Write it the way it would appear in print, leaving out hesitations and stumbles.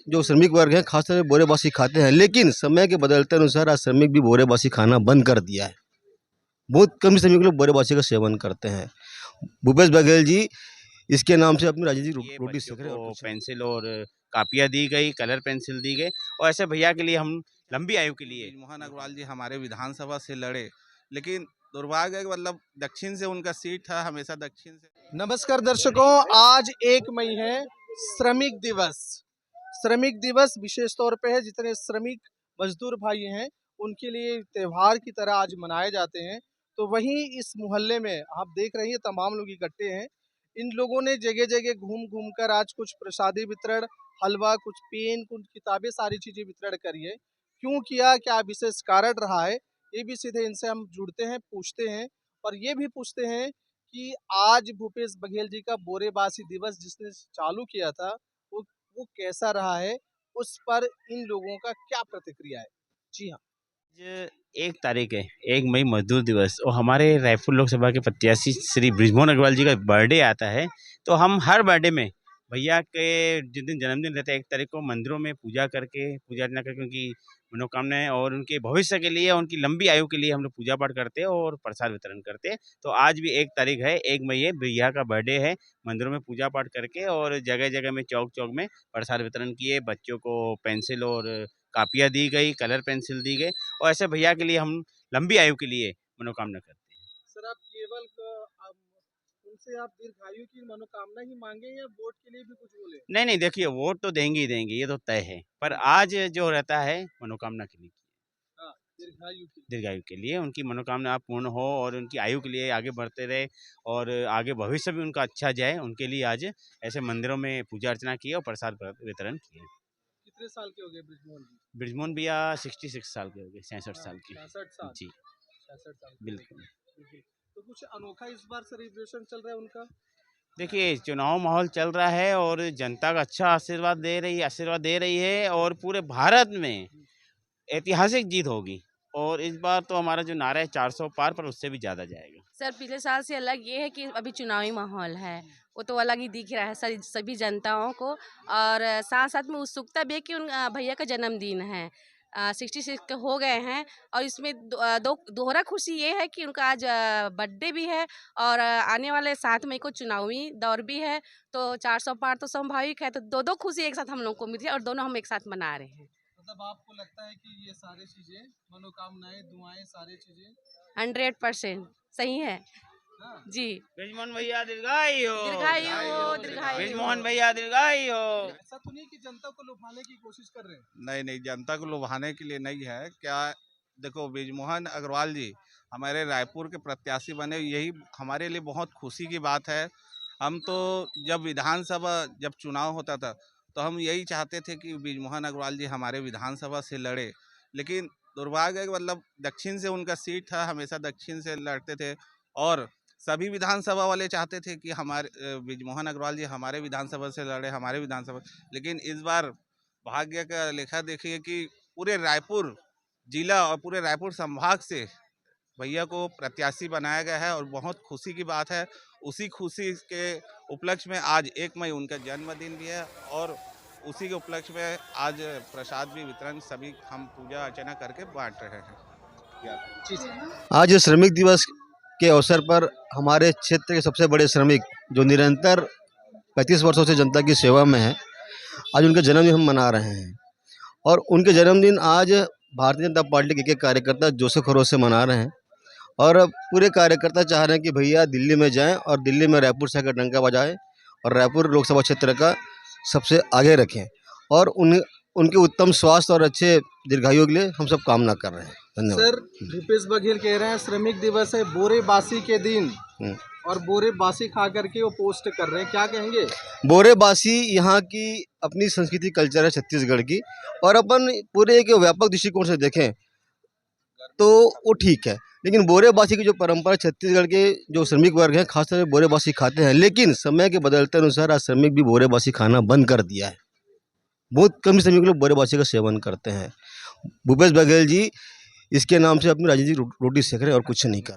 जो श्रमिक वर्ग हैं खासतौर से बोरेबासी खाते हैं, लेकिन समय के बदलते अनुसार आज श्रमिक भी बोरेबासी खाना बंद कर दिया है। बहुत कम श्रमिक लोग बोरेबासी का सेवन करते हैं। भूपेश बघेल जी इसके नाम से अपनी राजनीतिक ये रोटी बच्चों सेक रहे हैं और को कुछ नहीं। पेंसिल और कापियाँ दी गई, कलर पेंसिल दी गई और ऐसे भैया के लिए हम लंबी आयु के लिए मोहन अग्रवाल जी हमारे विधानसभा से लड़े, लेकिन दुर्भाग्य है कि मतलब दक्षिण से उनका सीट था, हमेशा दक्षिण से। नमस्कार दर्शकों, आज 1 मई है, श्रमिक दिवस। श्रमिक दिवस विशेष तौर पे है, जितने श्रमिक मजदूर भाई हैं उनके लिए त्योहार की तरह आज मनाए जाते हैं। तो वहीं इस मोहल्ले में आप देख रही हैं तमाम लोग इकट्ठे हैं। इन लोगों ने जगह जगह घूम घूम कर आज कुछ प्रसादी वितरण, हलवा, कुछ पेन, कुछ किताबें, सारी चीजें वितरण करी है। क्यों किया, क्या विशेष कारण रहा है, ये भी सीधे इनसे हम जुड़ते हैं, पूछते हैं और ये भी पूछते हैं कि आज भूपेश बघेल जी का बोरेबासी दिवस जिसने चालू किया था वो कैसा रहा है, उस पर इन लोगों का क्या प्रतिक्रिया है। जी हाँ, आज 1 तारीख है, 1 मई मजदूर दिवस और हमारे रायपुर लोकसभा के प्रत्याशी श्री बृजमोहन अग्रवाल जी का बर्थडे आता है। तो हम हर बर्थडे में भैया के जिस दिन जन्मदिन रहता है 1 तारीख को मंदिरों में पूजा अर्चना करके उनकी मनोकामनाएं और उनके भविष्य के लिए, उनकी लंबी आयु के लिए हम लोग पूजा पाठ करते हैं और प्रसाद वितरण करते हैं। तो आज भी 1 तारीख है, 1 मई है, भैया का बर्थडे है। मंदिरों में पूजा पाठ करके और जगह जगह में चौक चौक में प्रसाद वितरण किए, बच्चों को पेंसिल और कापियाँ दी गई, कलर पेंसिल दी गई और ऐसे भैया के लिए हम लंबी आयु के लिए मनोकामना करते हैं। सर आप केवल उनसे आप दीर्घायु की मनोकामना ही मांगे या वोट के लिए भी कुछ बोले। नहीं, देखिए वोट तो देंगे ही देंगे, ये तो तय है। पर आज जो रहता है मनोकामना के लिए, हाँ, दीर्घायु के लिए उनकी मनोकामना पूर्ण हो और उनकी आयु के लिए आगे बढ़ते रहे और आगे भविष्य भी उनका अच्छा जाए, उनके लिए आज ऐसे मंदिरों में पूजा अर्चना की और प्रसाद वितरण किए। कितने साल के हो गए बृजमोहन जी? बृजमोहन भैया 66 साल के हो गए, 66 साल के। 66 साल, जी 66 साल के। बिल्कुल। तो कुछ अनोखा इस बार सेलिब्रेशन चल रहा है उनका। देखिए चुनाव माहौल चल रहा है और जनता का अच्छा आशीर्वाद दे रही है और पूरे भारत में ऐतिहासिक जीत होगी और इस बार तो हमारा जो नारा है 400 पार, पर उससे भी ज़्यादा जाएगा। सर पिछले साल से अलग ये है कि अभी चुनावी माहौल है, वो तो अलग ही दिख रहा है सभी जनताओं को और साथ साथ में उत्सुकता भी है कि उन भैया का जन्मदिन है, 66 के हो गए हैं और इसमें दोहरा खुशी ये है कि उनका आज बर्थडे भी है और आने वाले 7 मई को चुनावी दौर भी है। तो 400 पार तो स्वाभाविक है, तो दो खुशी एक साथ हम लोग को मिल रही है और दोनों हम एक साथ मना रहे हैं। मतलब आपको लगता है कि ये सारी चीजें, मनोकामनाएं, दुआएं, सारी चीजें 100% सही है। हाँ। जी, बृजमोहन भैया दीर्घायु हो, दीर्घायु। बृजमोहन भैया दीर्घायु हो। ऐसा तो नहीं कि जनता को लुभाने की कोशिश कर रहे हैं। नहीं, जनता को लुभाने के लिए नहीं है। क्या देखो, बृजमोहन अग्रवाल जी हमारे रायपुर के प्रत्याशी बने, यही हमारे लिए बहुत खुशी की बात है। हम तो जब चुनाव होता था तो हम यही चाहते थे कि बृजमोहन अग्रवाल जी हमारे विधानसभा से लड़े, लेकिन दुर्भाग्य है कि मतलब दक्षिण से उनका सीट था, हमेशा दक्षिण से लड़ते थे और सभी विधानसभा वाले चाहते थे कि हमारे बृजमोहन अग्रवाल जी हमारे विधानसभा से लड़े, हमारे विधानसभा। लेकिन इस बार भाग्य का लेखा देखिए कि पूरे रायपुर जिला और पूरे रायपुर संभाग से भैया को प्रत्याशी बनाया गया है और बहुत खुशी की बात है। उसी खुशी के उपलक्ष्य में आज 1 मई उनका जन्मदिन भी है और उसी के उपलक्ष्य में आज प्रसाद भी वितरण सभी हम पूजा अर्चना करके बांट रहे हैं। आज श्रमिक दिवस के अवसर पर हमारे क्षेत्र के सबसे बड़े श्रमिक जो निरंतर 35 वर्षों से जनता की सेवा में है, आज उनका जन्मदिन हम मना रहे हैं और उनके जन्मदिन आज भारतीय जनता पार्टी के एक कार्यकर्ता जोश खरोश से मना रहे हैं और पूरे कार्यकर्ता चाह रहे हैं कि भैया दिल्ली में जाएं और दिल्ली में रायपुर शहर का डंका बजाएं और रायपुर लोकसभा क्षेत्र का सबसे आगे रखें और उनके उत्तम स्वास्थ्य और अच्छे दीर्घायु के लिए हम सब कामना कर रहे हैं। धन्यवाद। सर भूपेश बघेल कह रहे हैं श्रमिक दिवस है बोरेबासी के दिन और बोरेबासी खा करके वो पोस्ट कर रहे हैं, क्या कहेंगे। बोरेबासी यहाँ की अपनी संस्कृति कल्चर है छत्तीसगढ़ की और अपन पूरे एक व्यापक दृष्टिकोण से देखें तो वो ठीक है, लेकिन बोरेबासी की जो परंपरा छत्तीसगढ़ के जो श्रमिक वर्ग हैं खासतौर से बोरेबासी खाते हैं, लेकिन समय के बदलते अनुसार आज श्रमिक भी बोरेबासी खाना बंद कर दिया है। बहुत कम श्रमिक लोग बोरेबासी का सेवन करते हैं। भूपेश बघेल जी इसके नाम से अपनी राजनीतिक रोटी सेक रहे हैं और कुछ नहीं कर